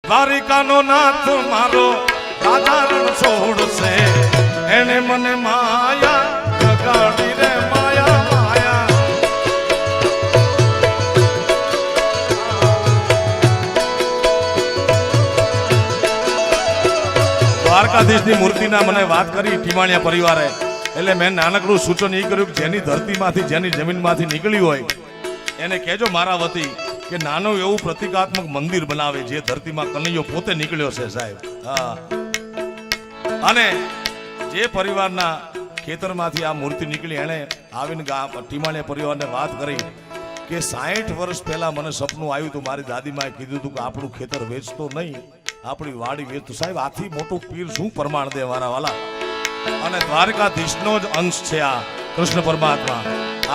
દ્વારિકાનો નાથ મારો રાધારણ છોડશે એને મને માયા જગાડી રે માયા માયા દ્વારકાધીશની મૂર્તિના મને વાત કરી ટીમાણિયા પરિવારે એટલે મેં નાનકડું સૂચન એ કર્યું કે જેની ધરતીમાંથી જેની જમીનમાંથી નીકળી હોય એને કહેજો મારા વતી કે નાનું એવું પ્રતિકાત્મક મંદિર બનાવે જે ધરતીમાં કનૈયો પોતે નીકળ્યો છે સાહેબ. હા, અને જે પરિવારના ખેતરમાંથી આ મૂર્તિ નીકળી એને આવીને ટીમાણિયા પરિવારને વાત કરી કે 60 વર્ષ પહેલા મને સપનું આવ્યું હતું, મારી દાદીમાએ કીધું હતું કે આપણું ખેતર વેચતો નહીં, આપણી વાડી વેચતો. સાહેબ આથી મોટું પીર શું પ્રમાણ દે મારા વાલા. અને દ્વારકાધીશનો જ અંશ છે આ કૃષ્ણ પરમાત્મા.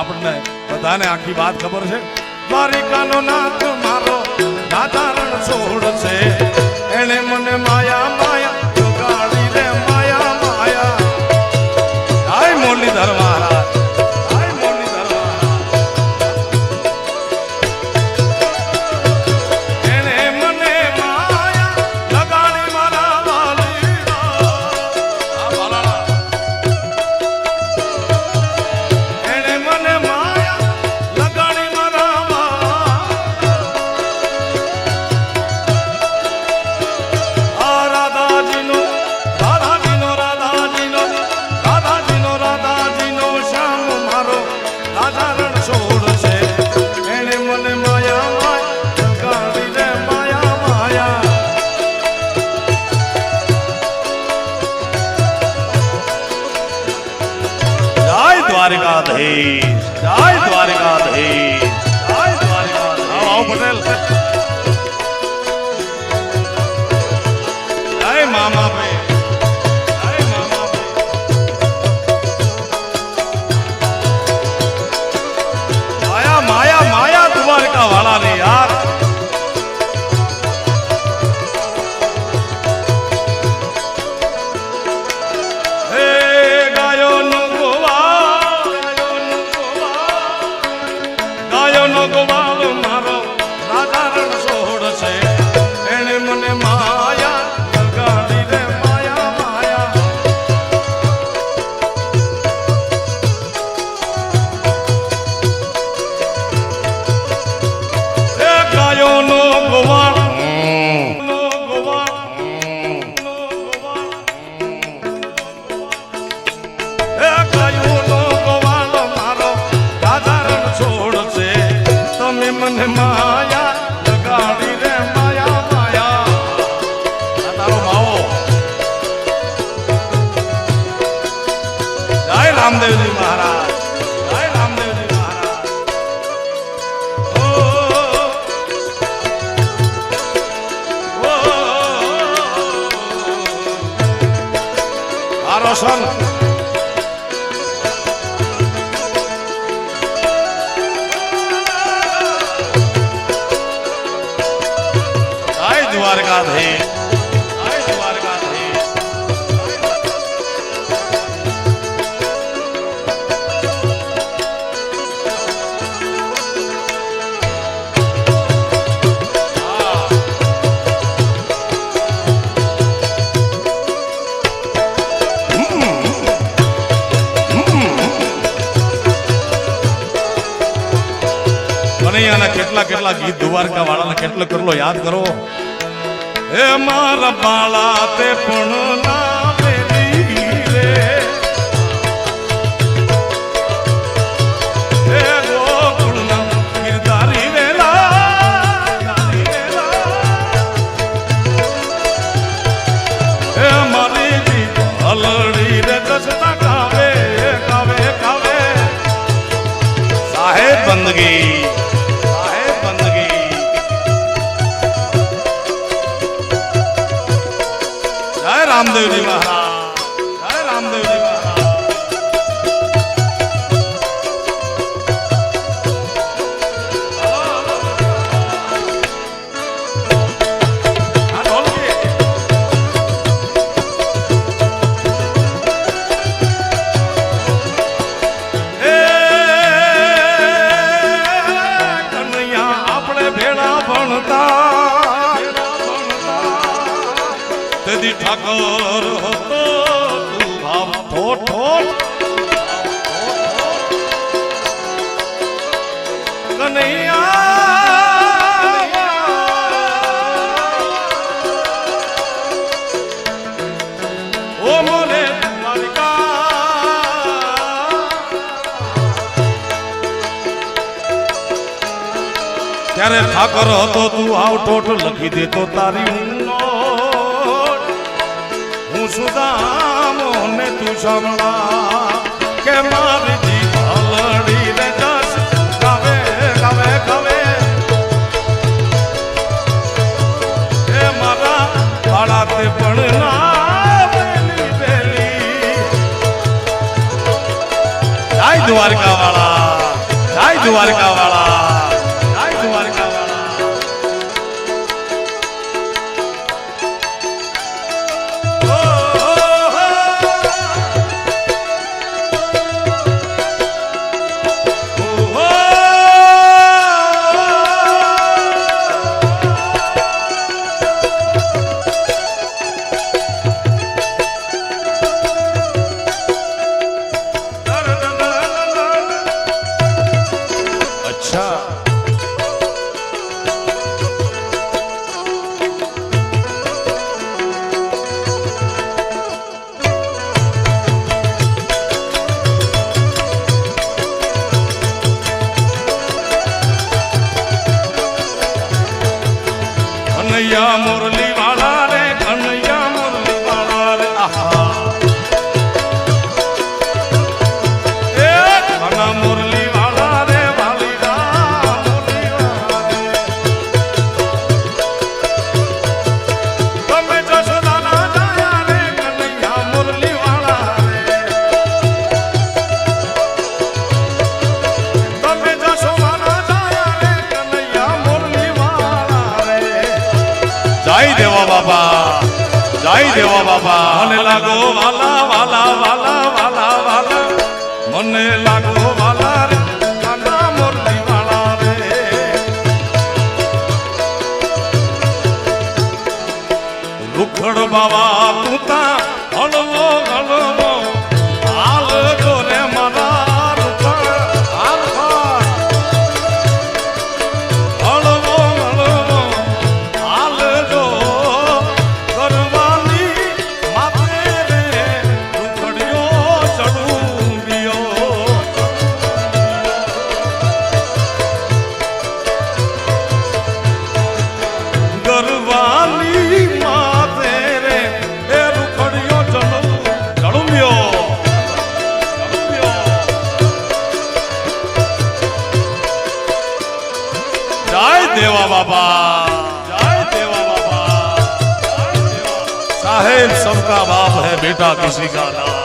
આપણને બધાને આખી વાત ખબર છે. દ્વારિકાનો નાથ મારો રાધારણ છોડશે એને મને માયા માયા જગાડી રે માયા માયા. હાય મુરલીધર મહારાજ, હાય મુરલીધર મહારાજ. એને મને માયા લગાડી મારા વાલી આ વાલા. એને મને માયા લગાડી મારા દ્વારકાધીશ, જય દ્વારકાધીશ, જય દ્વારકાધીશ. આવો પટેલ, જય મામા ભાઈ, જય મામા ભાઈ. માયા માયા માયા દ્વારકા વાળાની યાર. મને માયા લગાડી રે માયા માયા. આ તારો માવો. જય રામદેવજી મહારાજ, જય રામદેવજી મહારાજ. આ રોશન દ્વારકાધીશ, જય દ્વારકાધીશ. કનૈયાના કેટલા કેટલા ગીત દ્વારકા વાળાના કેટલો કેટલો યાદ કરો. હે મારા બાળા તે પણ ના મેલી રે, હે ગોકુળના ગિરધારી વેલા, હે મારી જી હલડી રે દસતા કાવે કાવે કાવે. સાહેબ બંદગી, રામદેવજી મહારાજ, જય રામદેવજી મહારાજ. કનૈયા આપણે ભેળા ભણતા દી ઠાકર હતો તું ભાવ ઠોઠ કનૈયા ઓ મોરે ત્યારે ઠાકર હતો તું આવ ઠોઠ લખી દેતો તારી હું સુદામો ને તું સાંભળા કે મારી જીત હલડી રે જસ ગાવે ગાવે ગાવે એ મારા વાળા તે પણ ના બેલી બેલી જય દ્વારકા વાળા જય દ્વારકા વાળા કનૈયા મુરલી વાળા રે કનૈયા મુરલી વાળા રે આહા એ કના મુરલી વાળા રે વાલીડા મુરલી વાળા રે તમે જશોદાના જાયા રે કનૈયા મુરલી વાળા રે તમે જશોદાના જાયા રે કનૈયા મુરલી વાળા રે જય દેવા બાબા જય દેવા બાબા મને લાગો વાલા વાલા વાલા વાલા વાલા મને લાગો વાલા રે કાના મુરલી વાળા રે લુખડ બાવા તું તા હળવો હળવો હાલ જો રે મારા લુખડ હાલ હળવો હળવો હાલ જો કરવાની માથે રે લુખડ્યો ચડુંબિયો ગરવાની માથે રે એ લુખડ્યો ચડુંબિયો જય દેવા બાબા જય देवा बाबा साहेब सबका बाप है बेटा किसी का ना है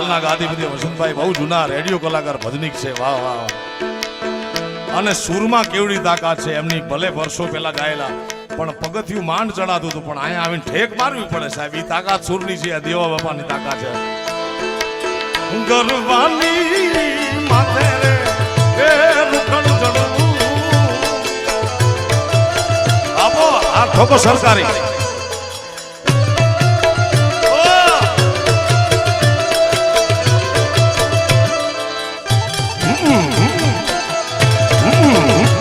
હાલના ગાદીપતિ વસંતભાઈ બહુ જૂના રેડિયો કલાકાર ભજનીક છે વાહ વાહ અને સુરમાં કેવડી તાકાત છે એમની ભલે વર્ષો પહેલા ગાયેલા પણ પગથિયું માંડ ચડાતું હતું પણ અહીંયા આવીને ઠેક મારવી પડે સાહેબ ઈ તાકાત સુરની છે આ દેવા બાપાની તાકાત છે ગરવાની માથે રે એ લુખડ ચડવું આપો આ ઠોકો સરકારી Mm-hmm.